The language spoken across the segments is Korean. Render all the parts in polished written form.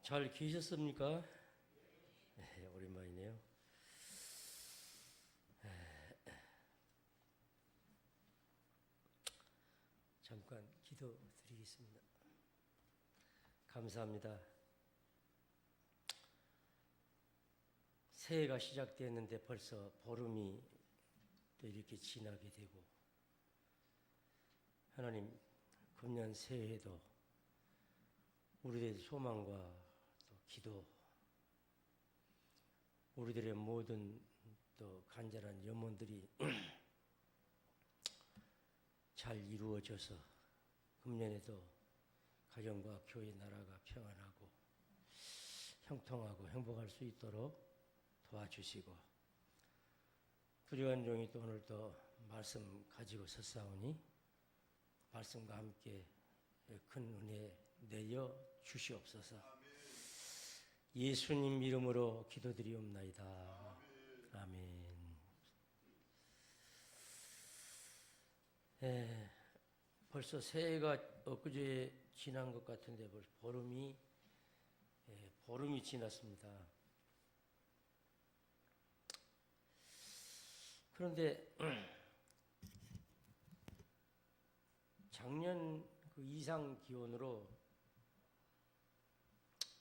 잘 계셨습니까? 네, 오랜만이네요. 잠깐 기도 드리겠습니다. 감사합니다. 새해가 시작됐는데 벌써 보름이 또 이렇게 지나게 되고, 하나님, 금년 새해에도 우리들의 소망과 또 기도, 우리들의 모든 또 간절한 염원들이 잘 이루어져서 금년에도 가정과 교회 나라가 평안하고 형통하고 행복할 수 있도록 도와주시고, 불의한 종이 또 오늘 또 말씀 가지고 섰사오니 말씀과 함께 큰 은혜 내려 주시옵소서. 예수님 이름으로 기도드리옵나이다. 아멘. 벌써 새해가 엊그제 지난 것 같은데 벌써 보름이 지났습니다. 그런데 작년 그 이상 기온으로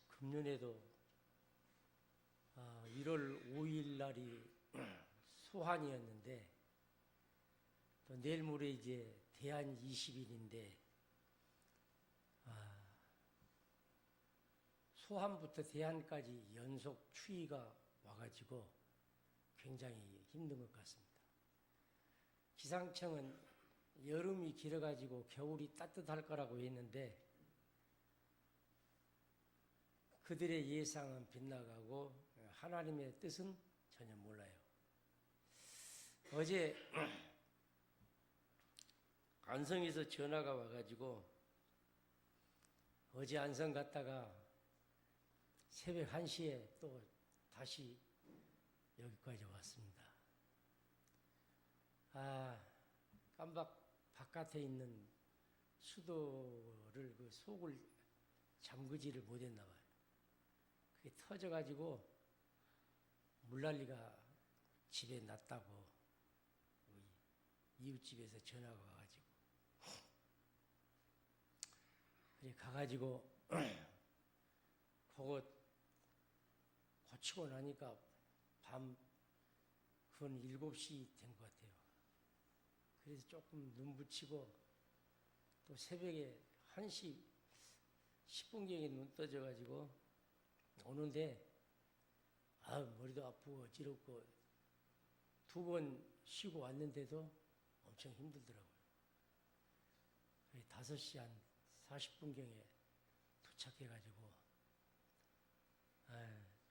금년에도 1월 5일 날이 소환이었는데, 또 내일 모레 이제 대한 20일인데 소환부터 대한까지 연속 추위가 와가지고 굉장히 힘든 것 같습니다. 기상청은 여름이 길어가지고 겨울이 따뜻할 거라고 했는데 그들의 예상은 빗나가고 하나님의 뜻은 전혀 몰라요. 어제 안성에서 전화가 와가지고 어제 안성 갔다가 새벽 1시에 또 다시 여기까지 왔습니다. 깜박 바깥에 있는 수도를 그 속을 잠그지를 못했나 봐요. 그게 터져가지고 물난리가 집에 났다고 이웃집에서 전화가 와가지고 그래 가가지고 그거 고치고 나니까 밤 그건 7시 된 것 같아요. 그래서 조금 눈 붙이고 또 새벽에 1시 10분경에 눈 떠져가지고 오는데 머리도 아프고 어지럽고 2번 쉬고 왔는데도 엄청 힘들더라고요. 5시 한 40분경에 도착해가지고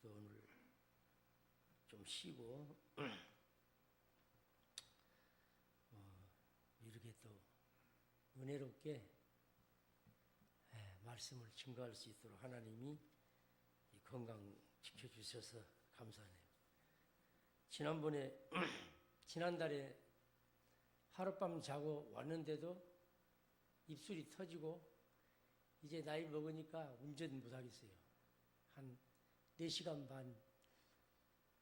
또 오늘 좀 쉬고 이렇게 또 은혜롭게 말씀을 증거할 수 있도록 하나님이 이 건강 지켜주셔서 감사하네요. 지난달에 하룻밤 자고 왔는데도 입술이 터지고 이제 나이 먹으니까 운전 못하겠어요. 한 4시간 반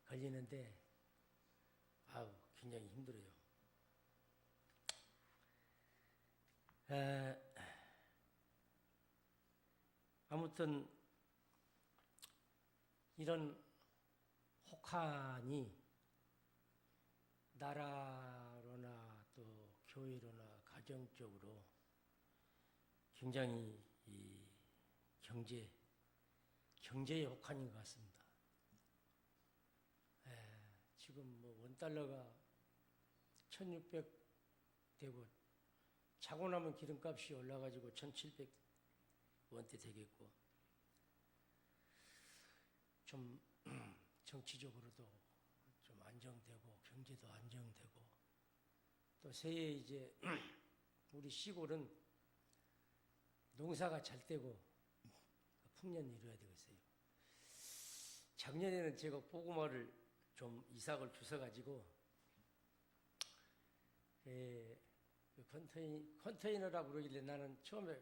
걸리는데 굉장히 힘들어요. 아무튼 이런 혹한이 나라로나 또 교회로나 가정적으로 굉장히 이 경제의 혹한인 것 같습니다. 지금 원달러가 1,600 되고 자고 나면 기름값이 올라가지고 1,700원대 되겠고, 좀 정치적으로도 좀 안정되고 경제도 안정되고, 또 새해 이제 우리 시골은 농사가 잘 되고 풍년이 이루어야 되겠어요. 작년에는 제가 고구마를 좀 이삭을 주워가지고 컨테이너라고 그러길래 나는 처음에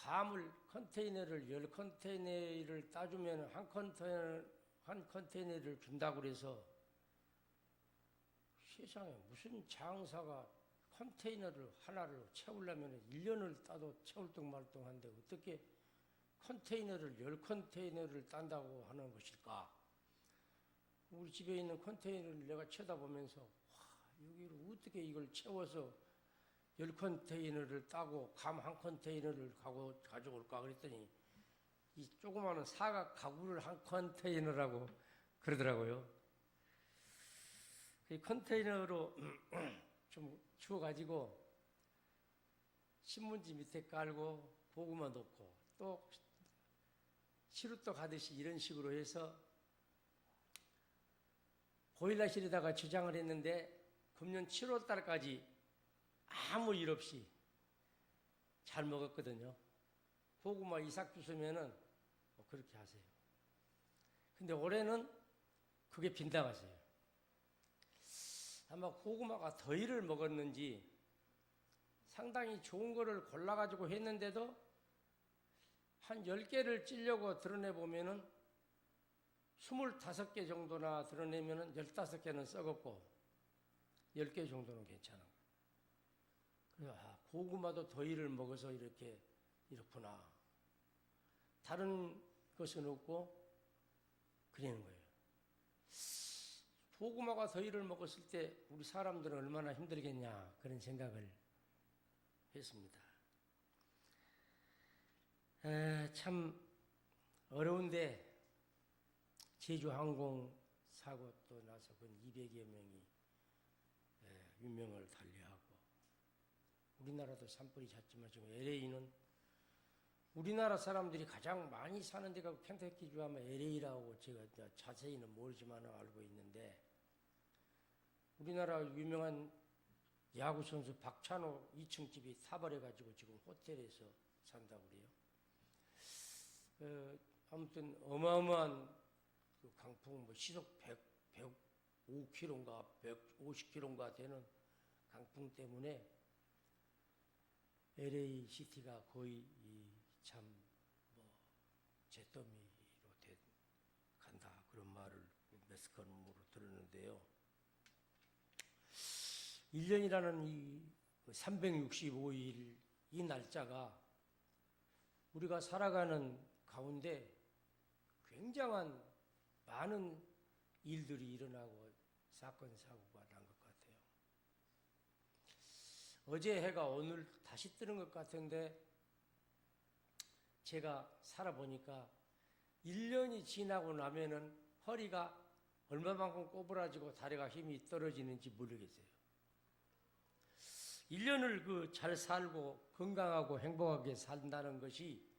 감을 컨테이너를 10컨테이너를 따주면 한 컨테이너를 준다고 그래서 세상에 무슨 장사가 컨테이너를 하나를 채우려면 1년을 따도 채울 둥말둥한데 어떻게 컨테이너를 10컨테이너를 딴다고 하는 것일까? 우리 집에 있는 컨테이너를 내가 쳐다보면서 여기를 어떻게 이걸 채워서 10컨테이너를 따고 감 한 컨테이너를 가져올까 그랬더니 이 조그마한 사각 가구를 한 컨테이너라고 그러더라고요. 그 컨테이너로 좀 주워가지고 신문지 밑에 깔고 고구마 넣고 또 시루떡 하듯이 이런 식으로 해서 보일러실에다가 저장을 했는데 금년 7월 달까지 아무 일 없이 잘 먹었거든요. 고구마 이삭 주스면은 그렇게 하세요. 근데 올해는 그게 빈당하세요. 아마 고구마가 더위를 먹었는지 상당히 좋은 거를 골라가지고 했는데도 한 10개를 찌려고 드러내보면은 25개 정도나 드러내면은 15개는 썩었고 10개 정도는 괜찮은 거예요. 고구마도 더위를 먹어서 이렇구나. 다른 것은 없고 그러는 거예요. 고구마가 더위를 먹었을 때 우리 사람들은 얼마나 힘들겠냐 그런 생각을 했습니다. 참 어려운데 제주항공 사고 또 나서 근 200여 명이 유명을 달리하고 우리나라도 산불이 잦지만 지금 LA는 우리나라 사람들이 가장 많이 사는 데가 켄터키주 아마 LA라고 제가 자세히는 모르지만 알고 있는데 우리나라 유명한 야구선수 박찬호 2층 집이 사발해가지고 지금 호텔에서 산다고 그래요. 아무튼 어마어마한 그 강풍 시속 105km인가 150km인가 되는 강풍 때문에 LA 시티가 거의 잿더미로 간다 그런 말을 매스컴으로 들었는데요. 1년이라는 이 365일 이 날짜가 우리가 살아가는 가운데 굉장한 많은 일들이 일어나고 사건 사고가 난 것 같아요. 어제 해가 오늘 다시 뜨는 것 같은데 제가 살아보니까 1년이 지나고 나면은 허리가 얼마만큼 꼬부라지고 다리가 힘이 떨어지는지 모르겠어요. 1년을 잘 살고 건강하고 행복하게 산다는 것이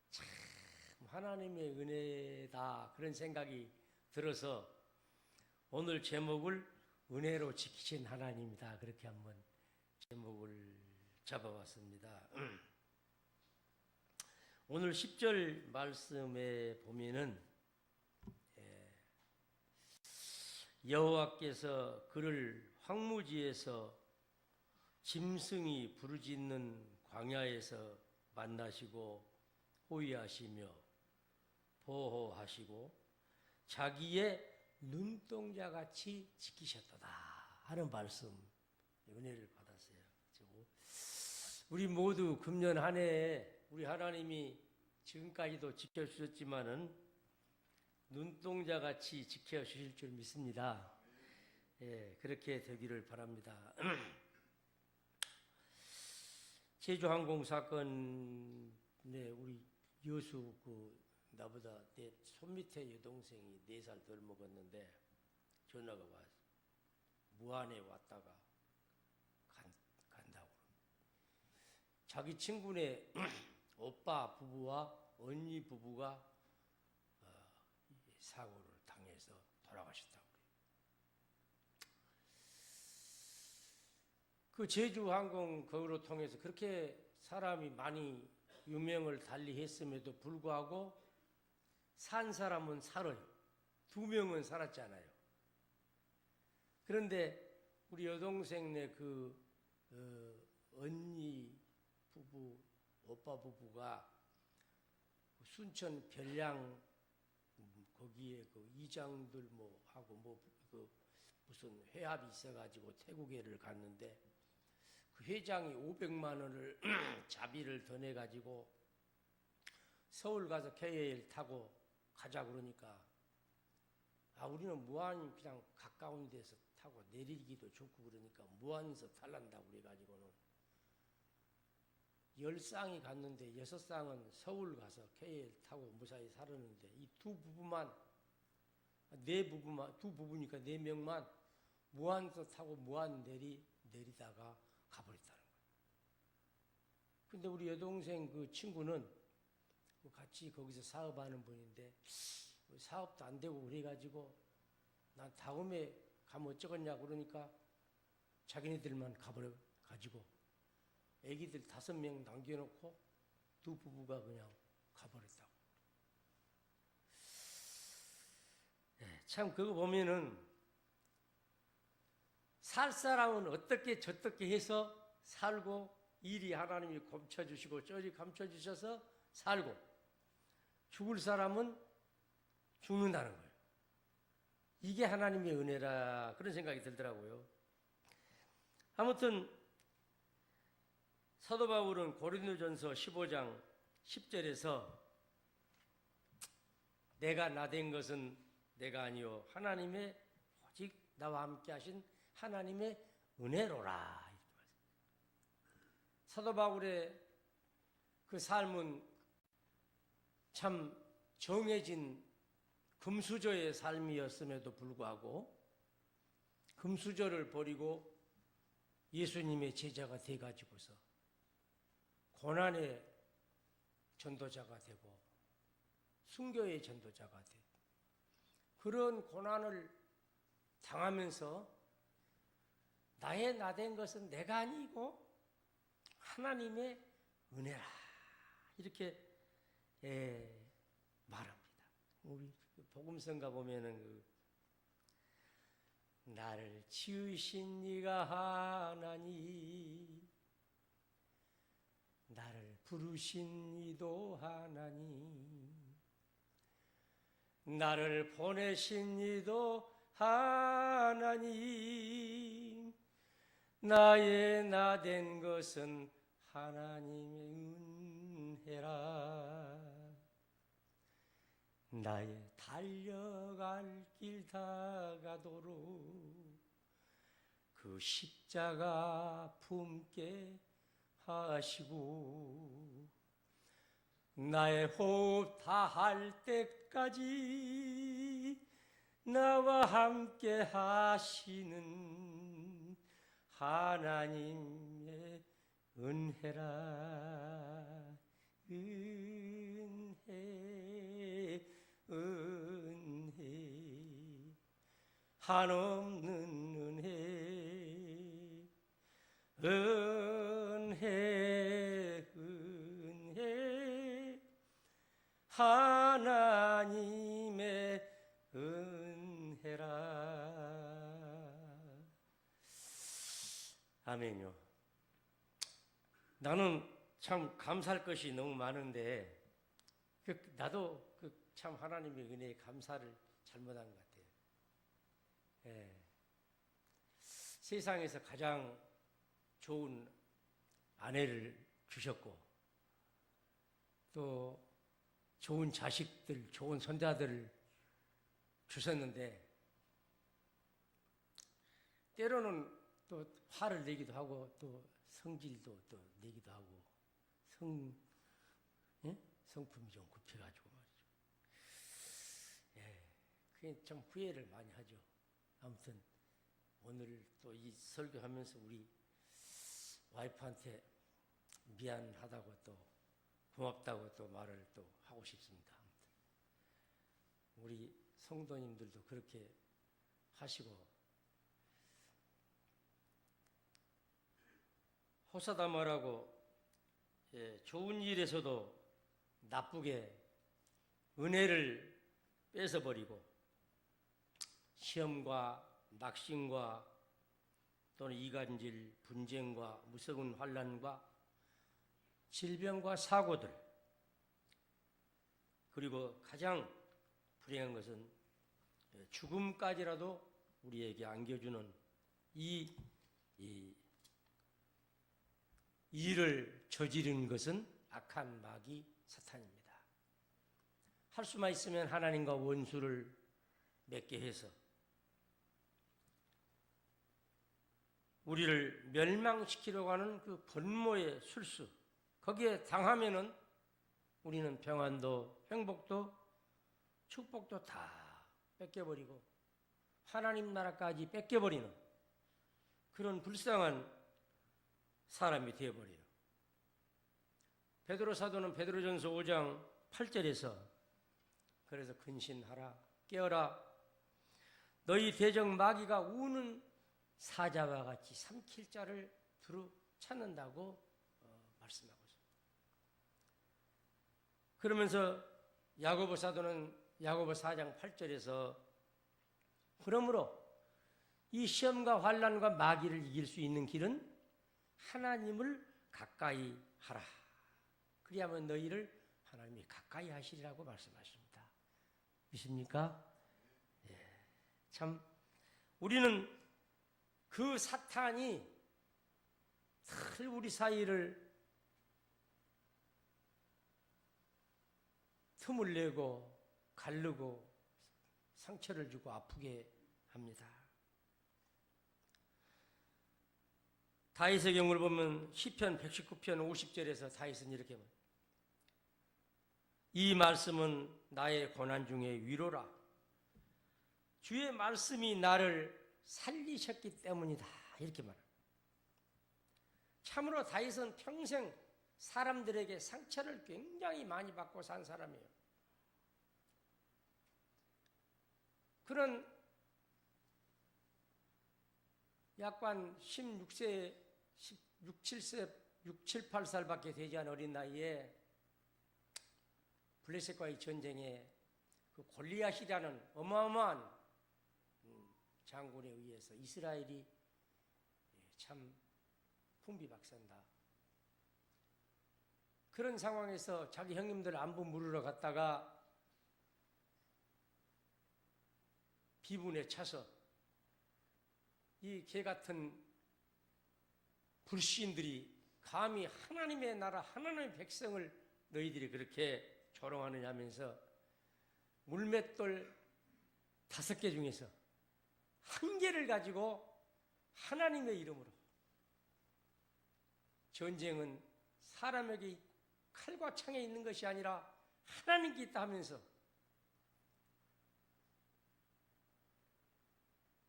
참 하나님의 은혜다 그런 생각이 들어서 오늘 제목을 은혜로 지키신 하나님이다 그렇게 한번 제목을 잡아봤습니다. 오늘 10절 말씀에 보면은 여호와께서 그를 황무지에서 짐승이 부르짖는 광야에서 만나시고 호위하시며 보호하시고 자기의 눈동자같이 지키셨도다 하는 말씀 은혜를 받았어요. 우리 모두 금년 한 해에 우리 하나님이 지금까지도 지켜주셨지만은 눈동자같이 지켜주실 줄 믿습니다. 그렇게 되기를 바랍니다. 제주항공 사건에 우리 여수 나보다 내 손밑에 여동생이 4살 덜 먹었는데 전화가 와서 무안에 왔다가 간다고. 자기 친구네 오빠 부부와 언니 부부가 사고를 당해서 돌아가셨다고. 그 제주항공 그거로 통해서 그렇게 사람이 많이 유명을 달리 했음에도 불구하고 산 사람은 살아요. 2명은 살았잖아요. 그런데 우리 여동생네 언니 부부 오빠 부부가 순천 별량 거기에 그 이장들 뭐 하고 그 무슨 회합이 있어가지고 태국에를 갔는데 그 회장이 500만 원을 자비를 더 내가지고 서울 가서 KAL 타고 가자 그러니까 우리는 무안 그냥 가까운 데서 타고 내리기도 좋고 그러니까 무안에서 탈란다고 그래가지고는 10쌍이 갔는데 6쌍은 서울 가서 KAL 타고 무사히 살았는데 이 두 부부만 두 부부니까 4명만 무안에서 타고 무안 내리다가 가버렸다는 거예요. 근데 우리 여동생 그 친구는 같이 거기서 사업하는 분인데 사업도 안 되고 그래가지고 난 다음에 가면 어쩌겠냐 그러니까 자기네들만 가버려가지고 애기들 5명 남겨놓고 두 부부가 그냥 가버렸다고. 참 그거 보면은 살 사람은 어떻게 저떻게 해서 살고 이리 하나님이 감춰주시고 저리 감춰주셔서 살고 죽을 사람은 죽는다는 거예요. 이게 하나님의 은혜라 그런 생각이 들더라고요. 아무튼 사도 바울은 고린도전서 15장 10절에서 내가 나된 것은 내가 아니요 하나님의 오직 나와 함께 하신 하나님의 은혜로라. 사도 바울의 그 삶은 참 정해진 금수저의 삶이었음에도 불구하고 금수저를 버리고 예수님의 제자가 돼가지고서 고난의 전도자가 되고 순교의 전도자가 되고 그런 고난을 당하면서 나의 나된 것은 내가 아니고 하나님의 은혜라 이렇게 말합니다. 우리 복음성가 보면은 나를 지으신 이가 하나니 나를 부르신 이도 하나니 나를 보내신 이도 하나님 나의 나된 것은 하나님의 은혜라 나의 달려갈 길 다가도록 그 십자가 품게 하시고 나의 호흡 다할 때까지 나와 함께 하시는 하나님의 은혜라 은혜 한없는 은혜 하나님의 은혜라. 아멘요. 나는 참 감사할 것이 너무 많은데 나도 참 하나님의 은혜에 감사를 잘못한 것 같아요. 세상에서 가장 좋은 아내를 주셨고 또 좋은 자식들, 좋은 손자들을 주셨는데 때로는 또 화를 내기도 하고 또 성질도 또 내기도 하고 성품이 좀 굽혀가지고 말이죠. 그게 참 후회를 많이 하죠. 아무튼 오늘 또 이 설교하면서 우리 와이프한테 미안하다고 또 고맙다고 또 말을 또 하고 싶습니다. 아무튼 우리 성도님들도 그렇게 하시고 호사다마라고 좋은 일에서도 나쁘게 은혜를 뺏어버리고 시험과 낙심과 또는 이간질, 분쟁과 무서운 환난과 질병과 사고들, 그리고 가장 불행한 것은 죽음까지라도 우리에게 안겨주는 이 일을 저지른 것은 악한 마귀 사탄입니다. 할 수만 있으면 하나님과 원수를 맺게 해서 우리를 멸망시키려고 하는 그 번모의 술수, 거기에 당하면은 우리는 평안도 행복도 축복도 다 뺏겨버리고 하나님 나라까지 뺏겨버리는 그런 불쌍한 사람이 되어버려요. 베드로 사도는 베드로전서 5장 8절에서 그래서 근신하라, 깨어라, 너희 대적 마귀가 우는 사자와 같이 삼킬 자를 두루 찾는다고 말씀하고 있습니다. 그러면서 야고보 사도는 야고보 4장 8절에서 그러므로 이 시험과 환난과 마귀를 이길 수 있는 길은 하나님을 가까이 하라. 그리하면 너희를 하나님이 가까이 하시리라고 말씀하십니다. 믿습니까? 예. 참 우리는 그 사탄이 늘 우리 사이를 틈을 내고 가르고 상처를 주고 아프게 합니다. 다윗의 경우를 보면 시편 119편 50절에서 다윗은 이렇게 말합니다. 이 말씀은 나의 고난 중에 위로라. 주의 말씀이 나를 살리셨기 때문이다. 이렇게 말합니다. 참으로 다윗은 평생 사람들에게 상처를 굉장히 많이 받고 산 사람이에요. 그런 약간 16세, 16, 7세, 6, 7, 8살밖에 되지 않은 어린 나이에 블레셋과의 전쟁에 그 골리앗이라는 어마어마한 장군에 의해서 이스라엘이 참 풍비박산다. 그런 상황에서 자기 형님들 안부 물으러 갔다가 비분에 차서 이 개같은 불신들이 감히 하나님의 나라, 하나님의 백성을 너희들이 그렇게 조롱하느냐 하면서 물맷돌 5개 중에서 1개를 가지고 하나님의 이름으로, 전쟁은 사람에게 칼과 창에 있는 것이 아니라 하나님께 있다 하면서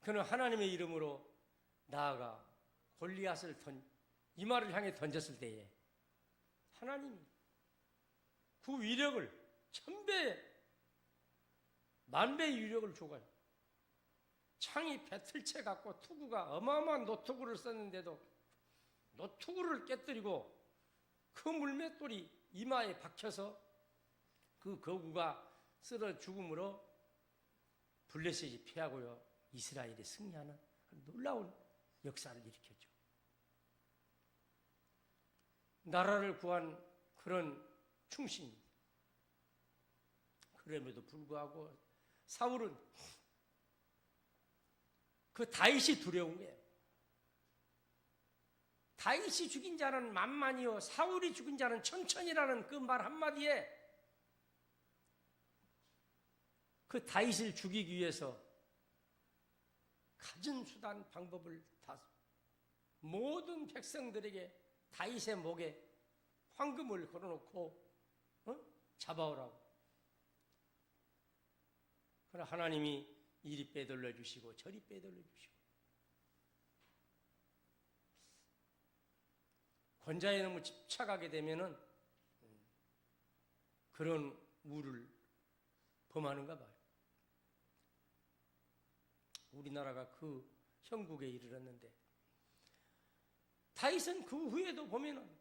그는 하나님의 이름으로 나아가 골리앗을 이마를 향해 던졌을 때에 하나님이 그 위력을 1000배, 10,000배의 위력을 줘가요. 창이 배틀채 갖고 투구가 어마어마한 노투구를 썼는데도 노투구를 깨뜨리고 그 물맷돌이 이마에 박혀서 그 거구가 쓰러 죽음으로 블레셋이 패하고요. 이스라엘이 승리하는 놀라운 역사를 일으켰죠. 나라를 구한 그런 충신입니다. 그럼에도 불구하고 사울은 그 다윗이 두려운 거예요. 다윗이 죽인 자는 만만이요 사울이 죽인 자는 천천이라는 그 말 한마디에 그 다윗을 죽이기 위해서 갖은 수단 방법을 다 모든 백성들에게 다윗의 목에 황금을 걸어놓고 잡아오라고. 그러나 하나님이 이리 빼돌려 주시고 저리 빼돌려 주시고 권자에 너무 집착하게 되면은 그런 우를 범하는가 봐요. 우리나라가 그 형국에 이르렀는데 다윗은 그 후에도 보면은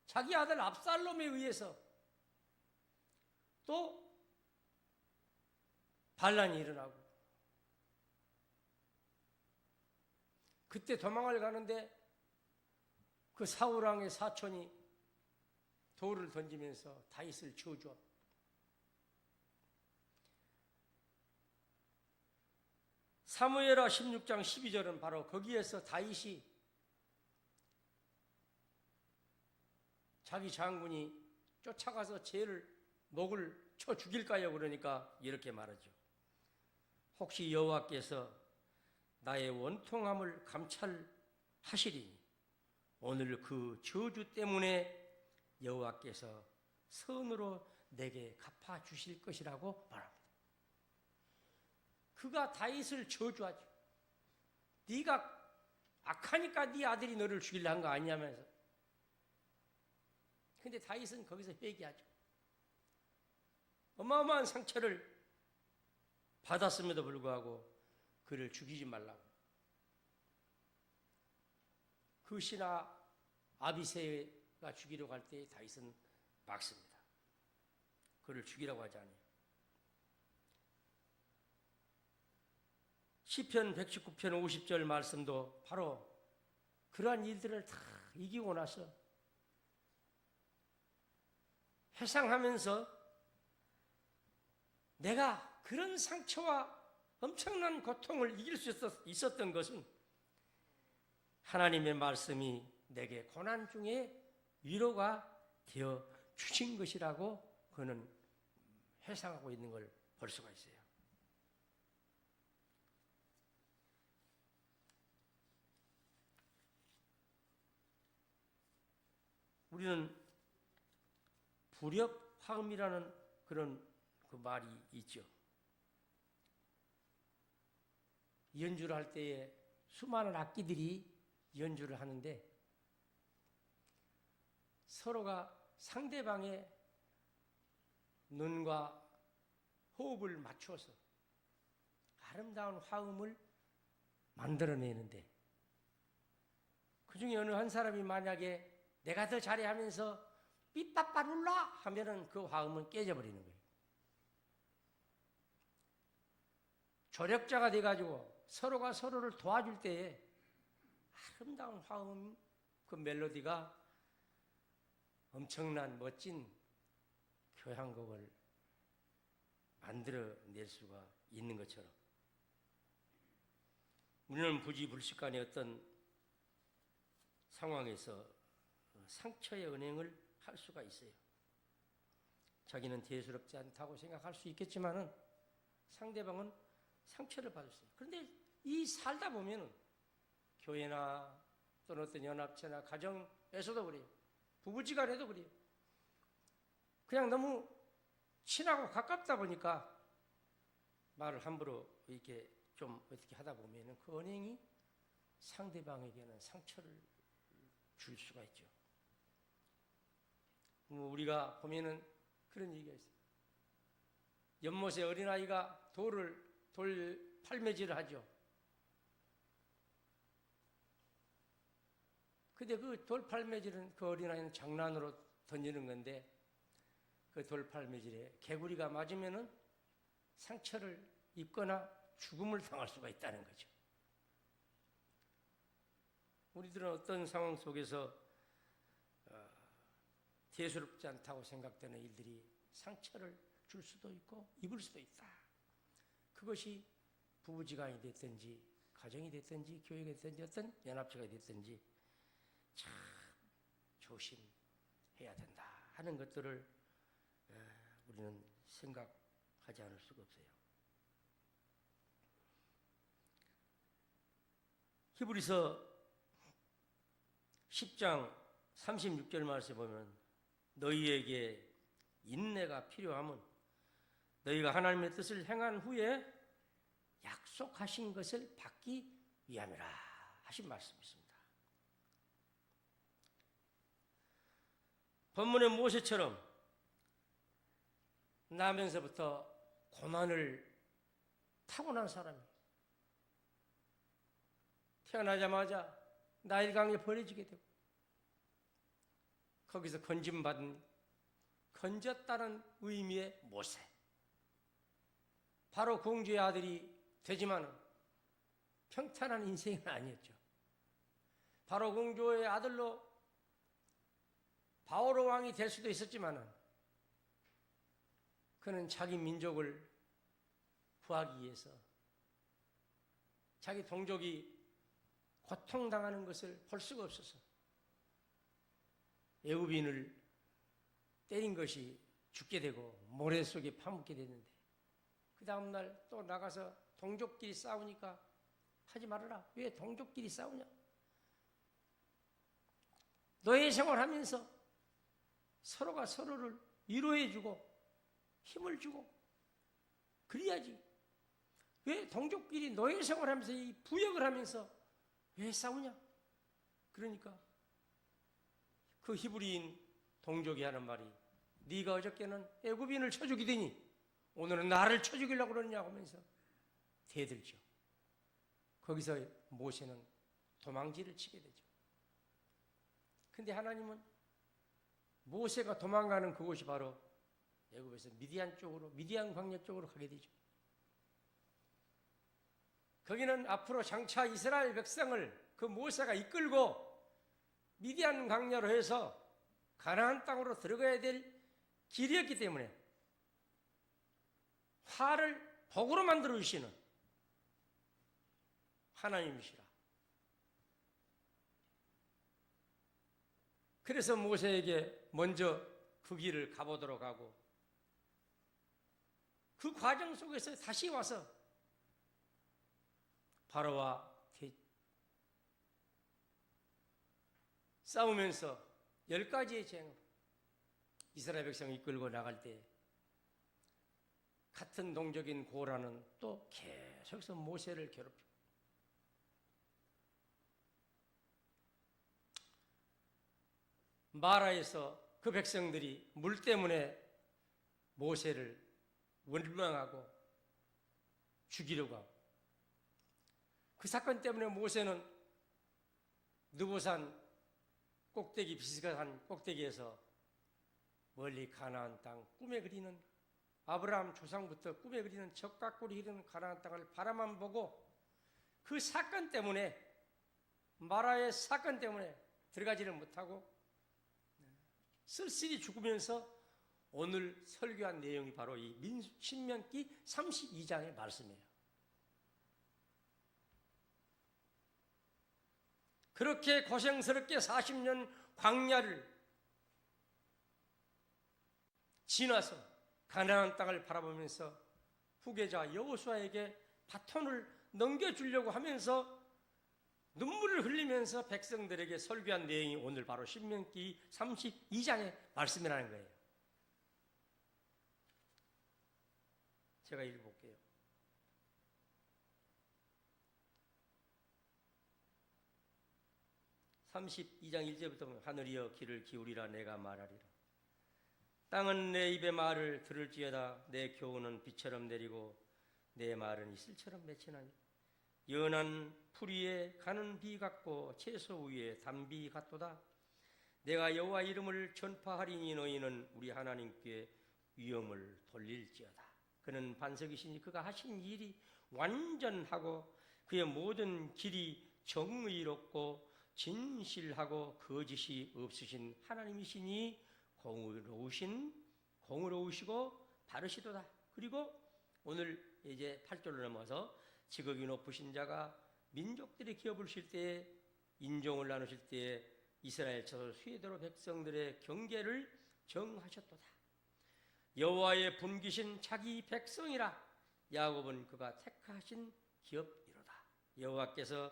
자기 아들 압살롬에 의해서 또 반란이 일어나고 그때 도망을 가는데 그 사울 왕의 사촌이 돌을 던지면서 다윗을 저주합니다. 사무엘하 16장 12절은 바로 거기에서 다윗이 자기 장군이 쫓아가서 쟤를 목을 쳐 죽일까요? 그러니까 이렇게 말하죠. 혹시 여호와께서 나의 원통함을 감찰하시리니 오늘 그 저주 때문에 여호와께서 선으로 내게 갚아주실 것이라고 말합니다. 그가 다윗을 저주하죠. 네가 악하니까 네 아들이 너를 죽이려 한 거 아니냐면서. 근데 다윗은 거기서 회개하죠. 어마어마한 상처를 받았음에도 불구하고 그를 죽이지 말라고. 그 신하 아비새가 죽이려고 할 때 다윗은 막습니다. 그를 죽이라고 하지 않아요. 시편 119편 50절 말씀도 바로 그러한 일들을 다 이기고 나서 회상하면서 내가 그런 상처와 엄청난 고통을 이길 수 있었던 것은 하나님의 말씀이 내게 고난 중에 위로가 되어 주신 것이라고 그는 회상하고 있는 걸 볼 수가 있어요. 우리는 불협화음이라는 그런 그 말이 있죠. 연주를 할 때에 수많은 악기들이 연주를 하는데 서로가 상대방의 눈과 호흡을 맞춰서 아름다운 화음을 만들어내는데 그 중에 어느 한 사람이 만약에 내가 더 잘해 하면서 삐빠빠룰라 하면은 그 화음은 깨져버리는 거예요. 조력자가 돼가지고 서로가 서로를 도와줄 때에 아름다운 화음, 그 멜로디가 엄청난 멋진 교향곡을 만들어낼 수가 있는 것처럼 우리는 부지불식간의 어떤 상황에서 상처의 은행을 할 수가 있어요. 자기는 대수롭지 않다고 생각할 수 있겠지만은 상대방은 상처를 받을 수 있어요. 그런데 이 살다 보면은 교회나 또는 어떤 연합체나 가정에서도 그래요. 부부지간에도 그래요. 그냥 너무 친하고 가깝다 보니까 말을 함부로 이렇게 좀 어떻게 하다 보면은 그 언행이 상대방에게는 상처를 줄 수가 있죠. 우리가 보면은 그런 얘기가 있어요. 연못에 어린아이가 돌 팔매질을 하죠. 근데 그 돌 팔매질은 그 어린아이는 장난으로 던지는 건데 그 돌 팔매질에 개구리가 맞으면은 상처를 입거나 죽음을 당할 수가 있다는 거죠. 우리들은 어떤 상황 속에서 대수롭지 않다고 생각되는 일들이 상처를 줄 수도 있고 입을 수도 있다. 그것이 부부지간이 됐든지 가정이 됐든지 교회가 됐든지 어떤 연합체가 됐든지 참 조심해야 된다 하는 것들을 우리는 생각하지 않을 수가 없어요. 히브리서 10장 36절 말씀에 보면 너희에게 인내가 필요하면 너희가 하나님의 뜻을 행한 후에 약속하신 것을 받기 위함이라 하신 말씀이 있습니다. 본문의 모세처럼 나면서부터 고난을 타고난 사람이에요. 태어나자마자 나일강에 버려지게 되고 거기서 건졌다는 의미의 모세. 바로 공주의 아들이 되지만 평탄한 인생은 아니었죠. 바로 공주의 아들로 바오로 왕이 될 수도 있었지만은 그는 자기 민족을 구하기 위해서 자기 동족이 고통당하는 것을 볼 수가 없어서 애굽인을 때린 것이 죽게 되고 모래 속에 파묻게 됐는데 그 다음날 또 나가서 동족끼리 싸우니까 하지 말아라. 왜 동족끼리 싸우냐? 노예 생활하면서 서로가 서로를 위로해주고 힘을 주고 그래야지. 왜 동족끼리 노예 생활하면서 이 부역을 하면서 왜 싸우냐? 그러니까 그 히브리인 동족이 하는 말이 네가 어저께는 애굽인을 쳐 죽이더니 오늘은 나를 쳐 죽이려고 그러느냐고 하면서 대들죠. 거기서 모세는 도망지를 치게 되죠. 근데 하나님은 모세가 도망가는 그곳이 바로 애굽에서 미디안 쪽으로, 미디안 광야 쪽으로 가게 되죠. 거기는 앞으로 장차 이스라엘 백성을 그 모세가 이끌고 미디안 광야로 해서 가나안 땅으로 들어가야 될 길이었기 때문에 화를 복으로 만들어 주시는 하나님이시라. 그래서 모세에게 먼저 그 길을 가보도록 하고 그 과정 속에서 다시 와서 바로와 싸우면서 10가지의 죄 이스라엘 백성이 이끌고 나갈 때 같은 동족인 고라는 또 계속해서 모세를 괴롭히고 마라에서 그 백성들이 물 때문에 모세를 원망하고 죽이려고 하고 그 사건 때문에 모세는 느보산 꼭대기 비슷한 꼭대기에서 멀리 가나안 땅 꿈에 그리는 아브라함 조상부터 꿈에 그리는 적각골이 흐르는 가나안 땅을 바라만 보고 그 사건 때문에 마라의 사건 때문에 들어가지를 못하고 쓸쓸히 죽으면서 오늘 설교한 내용이 바로 이 신명기 32장의 말씀이에요. 그렇게 고생스럽게 40년 광야를 지나서 가나안 땅을 바라보면서 후계자 여호수아에게 바톤을 넘겨주려고 하면서 눈물을 흘리면서 백성들에게 설교한 내용이 오늘 바로 신명기 32장의 말씀이라는 거예요. 제가 읽어볼게요. (32장 1절부터) 하늘이여 귀를 기울이라 내가 말하리라. 땅은 내 입의 말을 들을지어다. 내 교훈은 비처럼 내리고 내 말은 이슬처럼 맺히나니 연한 풀 위에 가는 비 같고 채소 위에 단비 같도다. 내가 여호와 이름을 전파하리니 너희는 우리 하나님께 위엄을 돌릴지어다. 그는 반석이시니 그가 하신 일이 완전하고 그의 모든 길이 정의롭고 진실하고 거짓이 없으신 하나님이시니 공의로우시고 바르시도다. 그리고 오늘 이제 8절로 넘어서 지극히 높으신 자가 민족들의 기업을 쉴 때에 인종을 나누실 때에 이스라엘 처소 수혜대로 백성들의 경계를 정하셨도다. 여호와의 분기신 자기 백성이라. 야곱은 그가 택하신 기업이로다. 여호와께서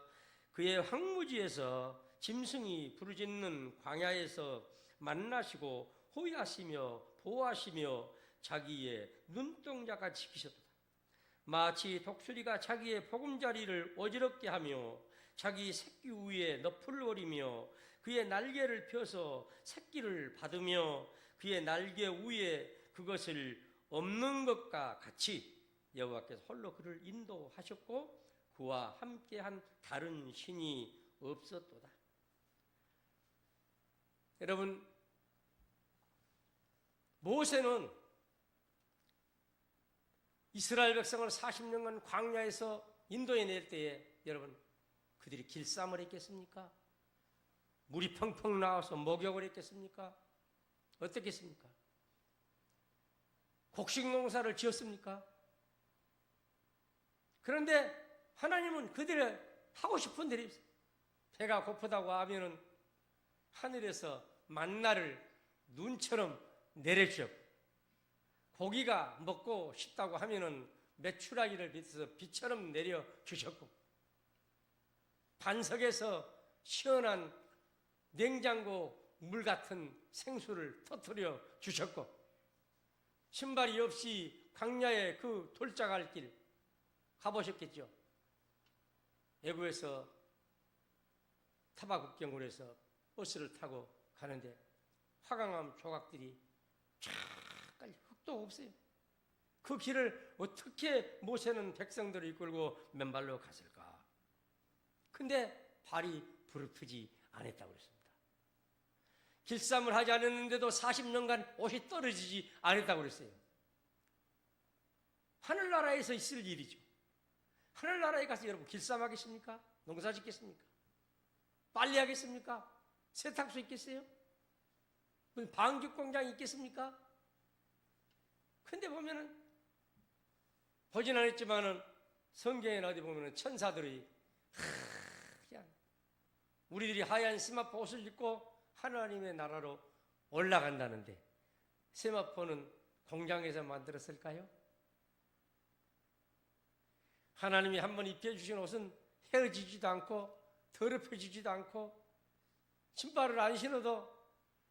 그의 황무지에서 짐승이 부르짖는 광야에서 만나시고 호위하시며 보호하시며 자기의 눈동자가 지키셨도다. 마치 독수리가 자기의 보금자리를 어지럽게 하며 자기 새끼 위에 너풀거리며 그의 날개를 펴서 새끼를 받으며 그의 날개 위에 그것을 없는 것과 같이 여호와께서 홀로 그를 인도하셨고 그와 함께한 다른 신이 없었도다. 여러분, 모세는 이스라엘 백성을 40년간 광야에서 인도해 낼 때에 여러분 그들이 길쌈을 했겠습니까? 물이 펑펑 나와서 목욕을 했겠습니까? 어떻겠습니까? 곡식 농사를 지었습니까? 그런데 하나님은 그들의 하고 싶은 대로 배가 고프다고 하면은 하늘에서 만나를 눈처럼 내려주셨고, 고기가 먹고 싶다고 하면은 메추라기를 빗어서 비처럼 내려주셨고, 반석에서 시원한 냉장고 물 같은 생수를 터뜨려 주셨고, 신발이 없이 광야의 그 돌짝할 길 가보셨겠죠? 애굽에서 타바국경으로 해서 버스를 타고 가는데 화강암 조각들이 쫙 깔려, 흙도 없어요. 그 길을 어떻게 모세는 백성들을 이끌고 맨발로 갔을까? 근데 발이 부르트지 않았다고 그랬습니다. 길쌈을 하지 않았는데도 40년간 옷이 떨어지지 않았다고 그랬어요. 하늘나라에서 있을 일이죠. 하늘나라에 가서 여러분 길쌈하겠습니까? 농사 짓겠습니까? 빨리 하겠습니까? 세탁소 있겠어요? 무슨 방직 공장이 있겠습니까? 근데 보면은 보진 않았지만은 성경에 어디 보면은 천사들이 그냥 우리들이 하얀 스마포 옷을 입고 하나님의 나라로 올라간다는데, 세마포는 공장에서 만들었을까요? 하나님이 한번 입혀주신 옷은 헤어지지도 않고 더럽혀지지도 않고, 신발을 안 신어도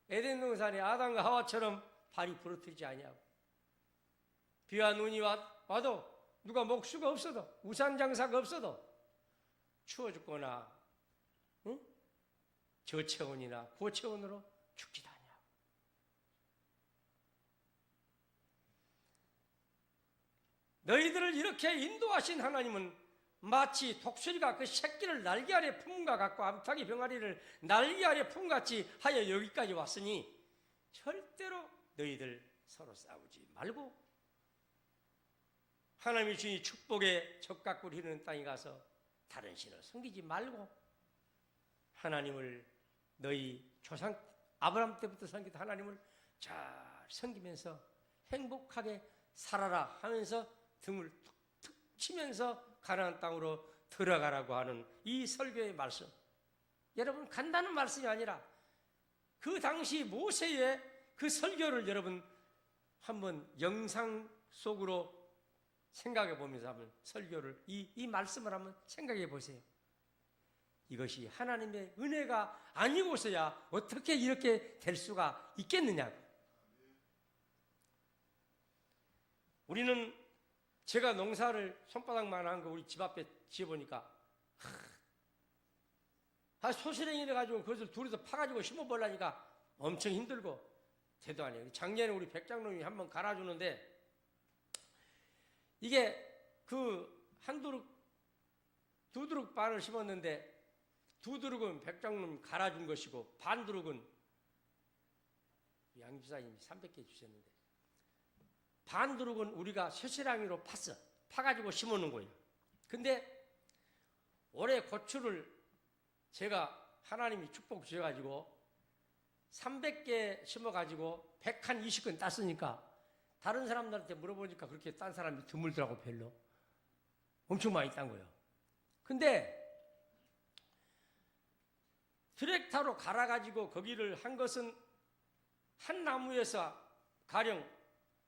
에덴 동산의 아담과 하와처럼 발이 부러뜨리지 아니하고, 비와 눈이 와도 누가 목수가 없어도, 우산 장사가 없어도 추워 죽거나 저체온이나 고체온으로 죽지도 않냐. 너희들을 이렇게 인도하신 하나님은 마치 독수리가 그 새끼를 날개 아래 품과 같고 암탉이 병아리를 날개 아래 품같이 하여 여기까지 왔으니 절대로 너희들 서로 싸우지 말고 하나님이 주신 축복의 적각꿀 흐르는 땅에 가서 다른 신을 섬기지 말고 하나님을, 너희 조상 아브라함 때부터 섬기던 하나님을 잘 섬기면서 행복하게 살아라 하면서 등을 툭툭 치면서 가나안 땅으로 들어가라고 하는 이 설교의 말씀, 여러분 간단한 말씀이 아니라 그 당시 모세의 그 설교를 여러분 한번 영상 속으로 생각해 보면서 한번 설교를 이 말씀을 한번 생각해 보세요. 이것이 하나님의 은혜가 아니고서야 어떻게 이렇게 될 수가 있겠느냐고. 우리는 제가 농사를 손바닥만한 거 우리 집 앞에 지어보니까 소시랭이를 가지고 그것을 둘이서 파가지고 심어보려니까 엄청 힘들고 대도 아니에요. 작년에 우리 백장놈이 한번 갈아주는데 이게 그 한 두룩 두 두룩 반을 심었는데 두 두룩은 백장놈이 갈아준 것이고 반 두룩은 양주사님이 300개 주셨는데 반 두룩은 우리가 쇠시랑이로 파가지고 심어놓은 거예요. 근데 올해 고추를 제가 하나님이 축복 주셔가지고 300개 심어가지고 120건 땄으니까 다른 사람들한테 물어보니까 그렇게 딴 사람이 드물더라고. 별로 엄청 많이 딴 거예요. 근데 트랙터로 갈아가지고 거기를 한 것은 한 나무에서 가령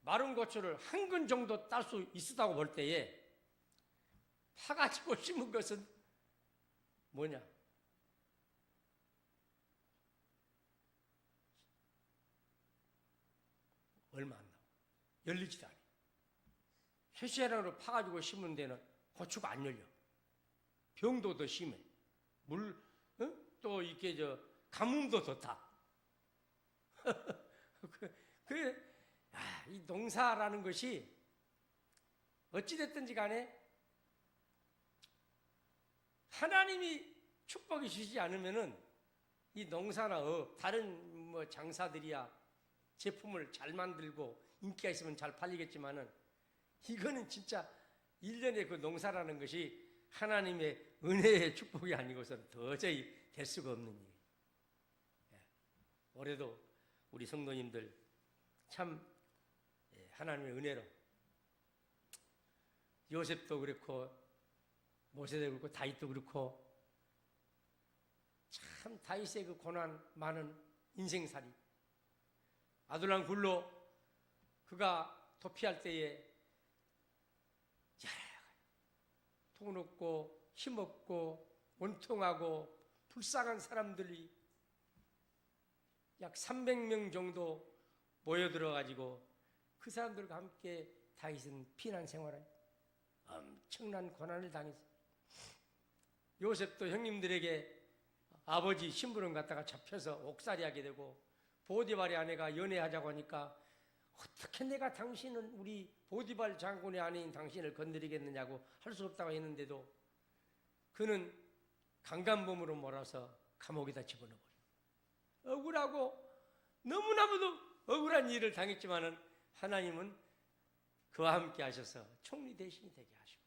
마른 고추를 한 근 정도 딸 수 있었다고 볼 때에 파가지고 심은 것은 뭐냐? 얼마 안 나와. 열리지도 않아요. 쇠쇠랑으로 파가지고 심은 데는 고추가 안 열려. 병도 더 심해. 또 이렇게 가뭄도 더 타. 이 농사라는 것이 어찌됐든지 간에 하나님이 축복이 주시지 않으면은 이 농사나 다른 장사들이야 제품을 잘 만들고 인기가 있으면 잘 팔리겠지만은 이거는 진짜 1년의 그 농사라는 것이 하나님의 은혜의 축복이 아니고서는 도저히 될 수가 없는 일. 올해도 우리 성도님들 참 하나님의 은혜로 요셉도 그렇고 모세도 그렇고 다윗도 그렇고 참 다윗의 그 고난 많은 인생살이 아둘람 굴로 그가 도피할 때에 돈 없고 힘없고 원통하고 불쌍한 사람들이 약 300명 정도 모여들어가지고 그 사람들과 함께 다윗은 피난 생활을 엄청난 고난을 당했어요. 요셉도 형님들에게 아버지 심부름 갔다가 잡혀서 옥살이하게 되고 보디발의 아내가 연애하자고 하니까 어떻게 내가 당신은 우리 보디발 장군의 아내인 당신을 건드리겠느냐고 할 수 없다고 했는데도 그는 강간범으로 몰아서 감옥에다 집어넣어버려요. 억울하고 너무나도 억울한 일을 당했지만은 하나님은 그와 함께 하셔서 총리 대신이 되게 하시고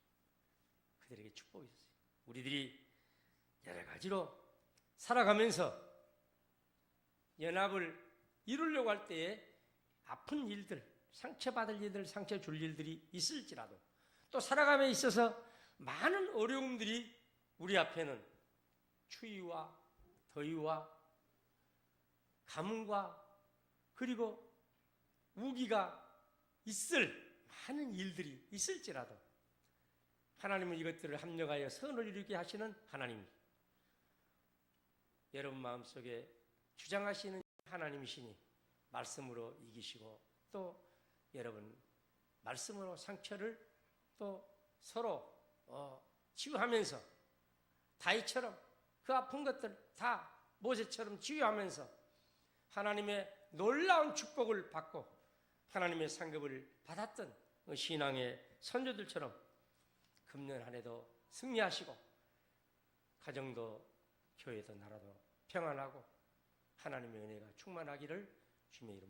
그들에게 축복이 있었어요. 우리들이 여러 가지로 살아가면서 연합을 이루려고 할 때에 아픈 일들, 상처받을 일들, 상처 줄 일들이 있을지라도 또 살아감에 있어서 많은 어려움들이 우리 앞에는 추위와 더위와 가뭄과 그리고 우기가 있을 많은 일들이 있을지라도 하나님은 이것들을 합력하여 선을 이루게 하시는 하나님, 여러분 마음속에 주장하시는 하나님이시니 말씀으로 이기시고 또 여러분 말씀으로 상처를 또 서로 치유하면서 다윗처럼 그 아픈 것들 다 모세처럼 치유하면서 하나님의 놀라운 축복을 받고 하나님의 상급을 받았던 신앙의 선조들처럼 금년 한 해도 승리하시고 가정도 교회도 나라도 평안하고 하나님의 은혜가 충만하기를 주님의 이름으로